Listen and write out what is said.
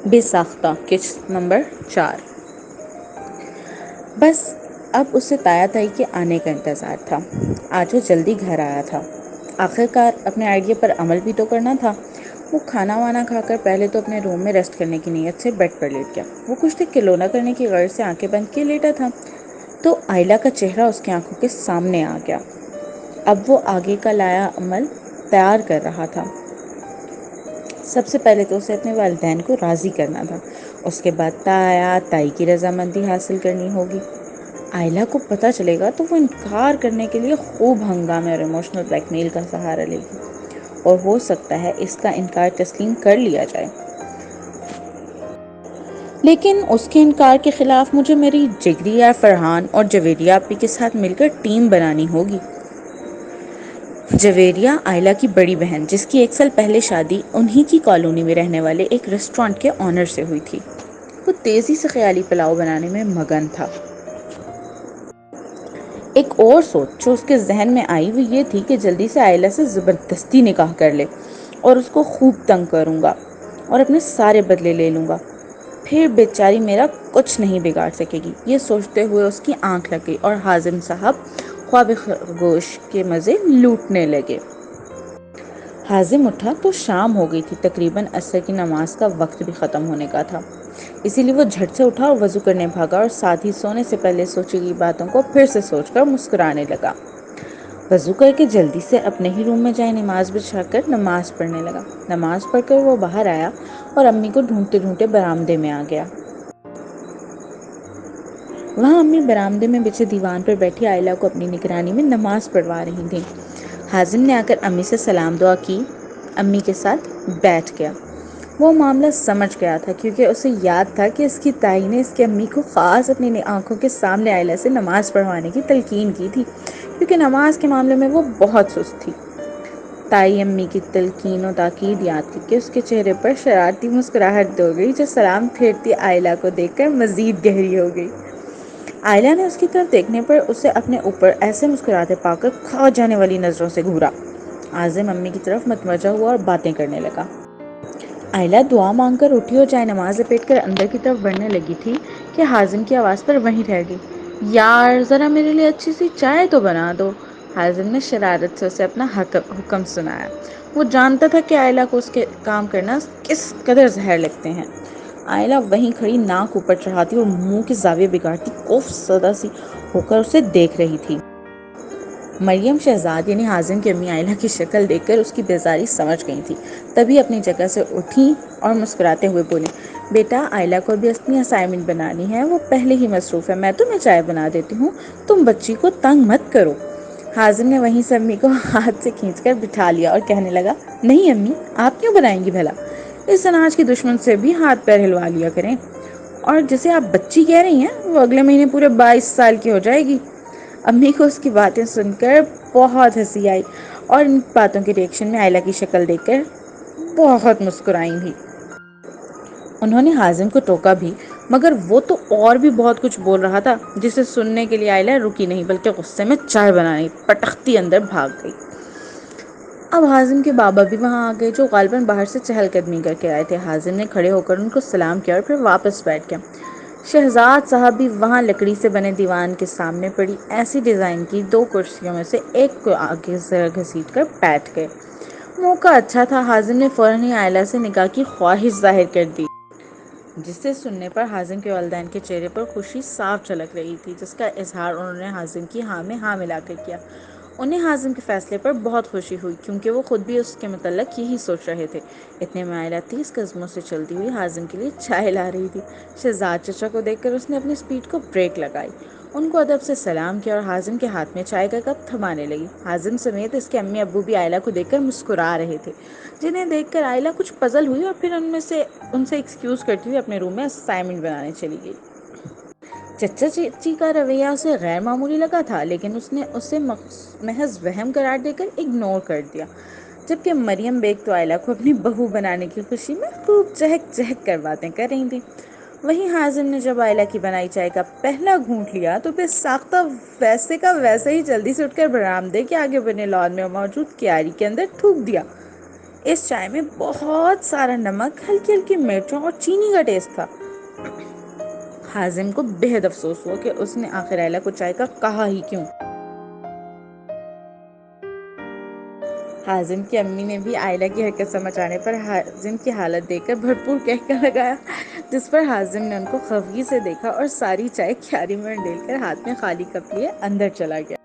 بے ساختہ قسط نمبر 4۔ بس اب اسے تایا تائی کے آنے کا انتظار تھا۔ آج وہ جلدی گھر آیا تھا۔ آخرکار اپنے آئیڈیا پر عمل بھی تو کرنا تھا۔ وہ کھانا وانا کھا کر پہلے تو اپنے روم میں ریسٹ کرنے کی نیت سے بیڈ پر لیٹ گیا۔ وہ کچھ دیر کلونا کرنے کی غرض سے آنکھیں بند کیے لیٹا تھا تو آئلہ کا چہرہ اس کی آنکھوں کے سامنے آ گیا۔ اب وہ آگے کا لایا عمل تیار کر رہا تھا۔ سب سے پہلے تو اسے اپنے والدین کو راضی کرنا تھا، اس کے بعد تایا تائی کی رضامندی حاصل کرنی ہوگی۔ آئلہ کو پتہ چلے گا تو وہ انکار کرنے کے لیے خوب ہنگامے اور ایموشنل بلیک میل کا سہارا لے گی، اور ہو سکتا ہے اس کا انکار تسلیم کر لیا جائے۔ لیکن اس کے انکار کے خلاف مجھے میری جگری یار فرحان اور جویریہ آپی کے ساتھ مل کر ٹیم بنانی ہوگی۔ جویریہ آئلہ کی بڑی بہن، جس کی 1 سال پہلے شادی انہی کی کالونی میں رہنے والے ایک ریسٹورانٹ کے آنر سے ہوئی تھی۔ وہ تیزی سے خیالی پلاؤ بنانے میں مگن تھا۔ ایک اور سوچ جو اس کے ذہن میں آئی وہ یہ تھی کہ جلدی سے آئلہ سے زبردستی نکاح کر لے اور اس کو خوب تنگ کروں گا اور اپنے سارے بدلے لے لوں گا، پھر بیچاری میرا کچھ نہیں بگاڑ سکے گی۔ یہ سوچتے ہوئے اس کی آنکھ لگ گئی اور حازم صاحب خواب خرگوش کے مزے لوٹنے لگے۔ حازم اٹھا تو شام ہو گئی تھی، تقریباً عصر کی نماز کا وقت بھی ختم ہونے کا تھا، اسی لیے وہ جھٹ سے اٹھا اور وضو کرنے بھاگا اور ساتھ ہی سونے سے پہلے سوچی گئی باتوں کو پھر سے سوچ کر مسکرانے لگا۔ وضو کر کے جلدی سے اپنے ہی روم میں جائے نماز بچھا کر نماز پڑھنے لگا۔ نماز پڑھ کر وہ باہر آیا اور امی کو ڈھونڈتے ڈھونڈتے برآمدے میں آ گیا۔ وہاں امی برآمدے میں بچھے دیوان پر بیٹھی آئلہ کو اپنی نگرانی میں نماز پڑھوا رہی تھیں۔ حازم نے آ کر امی سے سلام دعا کی، امی کے ساتھ بیٹھ گیا۔ وہ معاملہ سمجھ گیا تھا کیونکہ اسے یاد تھا کہ اس کی تائی نے اس کی امی کو خاص اپنی آنکھوں کے سامنے آئلہ سے نماز پڑھوانے کی تلقین کی تھی، کیونکہ نماز کے معاملے میں وہ بہت سست تھی۔ تائی امی کی تلقین و تاکید یاد کر کے اس کے چہرے پر شرارتی مسکراہٹ دو گئی، جو سلام پھیرتی آئلہ کو دیکھ کر مزید گہری ہو گئی۔ آئلہ نے اس کی طرف دیکھنے پر اسے اپنے اوپر ایسے مسکراتے پا کر کھا جانے والی نظروں سے گھورا۔ حازم امی کی طرف متوجہ ہوا اور باتیں کرنے لگا۔ آئلہ دعا مانگ کر اٹھی اور چائے نماز لپیٹ کر اندر کی طرف بڑھنے لگی تھی کہ حازم کی آواز پر وہیں رہ گئی۔ یار ذرا میرے لیے اچھی سی چائے تو بنا دو۔ حازم نے شرارت سے اسے اپنا حکم سنایا۔ وہ جانتا تھا کہ آئلہ کو اس کے کام کرنا کس قدر زہر لگتے ہیں۔ آئلہ وہیں کھڑی ناک اوپر چڑھاتی اور منہ کے زاویے بگاڑتی خوف زدہ سی ہو کر اسے دیکھ رہی تھی۔ مریم شہزاد یعنی حازم کی امی آئلہ کی شکل دیکھ کر اس کی بیزاری سمجھ گئی تھی، تبھی اپنی جگہ سے اٹھیں اور مسکراتے ہوئے بولیں، بیٹا آئلہ کو بھی اپنی اسائنمنٹ بنانی ہے، وہ پہلے ہی مصروف ہے، میں تمہیں چائے بنا دیتی ہوں، تم بچی کو تنگ مت کرو۔ حازم نے وہیں سے امی کو ہاتھ سے کھینچ کر بٹھا لیا اور کہنے لگا، نہیں امی، آپ کیوں بنائیں گی بھلا؟ اس اناج کے دشمن سے بھی ہاتھ پیر ہلوا لیا کریں، اور جسے آپ بچی کہہ رہی ہیں وہ اگلے مہینے پورے 22 سال کی ہو جائے گی۔ امی کو اس کی باتیں سن کر بہت ہنسی آئی اور ان باتوں کے ریئیکشن میں آئلہ کی شکل دیکھ کر بہت مسکرائیں بھی۔ انہوں نے حازم کو ٹوکا بھی، مگر وہ تو اور بھی بہت کچھ بول رہا تھا جسے سننے کے لیے آئلہ رکی نہیں بلکہ غصے میں چائے بنانے پٹختی اندر بھاگ گئی۔ اب حازم کے بابا بھی وہاں آ گئے، جو غالباً باہر سے چہل قدمی کر کے آئے تھے۔ حازم نے کھڑے ہو کر ان کو سلام کیا اور پھر واپس بیٹھ گیا۔ شہزاد صاحب بھی وہاں لکڑی سے بنے دیوان کے سامنے پڑی ایسی ڈیزائن کی 2 کرسیوں میں سے ایک کو آگے ذرا گھسیٹ کر بیٹھ گئے۔ موقع اچھا تھا، حازم نے فوراً ہی آئلہ سے نکاح کی خواہش ظاہر کر دی، جسے سننے پر حازم کے والدین کے چہرے پر خوشی صاف جھلک رہی تھی، جس کا اظہار انہوں نے حازم کی ہاں میں ہاں ملا کر کیا۔ انہیں حازم کے فیصلے پر بہت خوشی ہوئی کیونکہ وہ خود بھی اس کے متعلق یہی سوچ رہے تھے۔ اتنے میں آئلہ 30 قدموں سے چلتی ہوئی حازم کے لیے چائے لا رہی تھی۔ شہزاد چچا کو دیکھ کر اس نے اپنی سپیڈ کو بریک لگائی، ان کو ادب سے سلام کیا اور حازم کے ہاتھ میں چائے کا کپ تھمانے لگی۔ حازم سمیت اس کے امی ابو بھی آئلہ کو دیکھ کر مسکرا رہے تھے، جنہیں دیکھ کر آئلہ کچھ پزل ہوئی اور پھر ان سے ایکسکیوز کرتی ہوئی اپنے روم میں اسائنمنٹ بنانے چلی گئی۔ چچا چچی کا رویہ اسے غیر معمولی لگا تھا، لیکن اس نے اسے محض وہم قرار دے کر اگنور کر دیا، جبکہ مریم بیگ تو آئلہ کو اپنی بہو بنانے کی خوشی میں خوب چہک چہک کر باتیں کر رہی تھیں۔ وہیں حازم نے جب آئلہ کی بنائی چائے کا پہلا گھونٹ لیا تو بے ساختہ ویسے کا ویسے ہی جلدی سے اٹھ کر برآمدے کے آگے بنے لان میں موجود کیاری کے اندر تھوک دیا۔ اس چائے میں بہت سارا نمک، ہلکی ہلکی مرچوں اور چینی کا ٹیسٹ تھا۔ حازم کو بےحد افسوس ہوا کہ اس نے آخر آئلہ کو چائے کا کہا ہی کیوں۔ حازم کی امی نے بھی آئلہ کی حرکت سمجھ آنے پر حازم کی حالت دیکھ کر بھرپور کہہ لگایا، جس پر حازم نے ان کو خفگی سے دیکھا اور ساری چائے کیاری میں ڈیل کر ہاتھ میں خالی کپ لیے اندر چلا گیا۔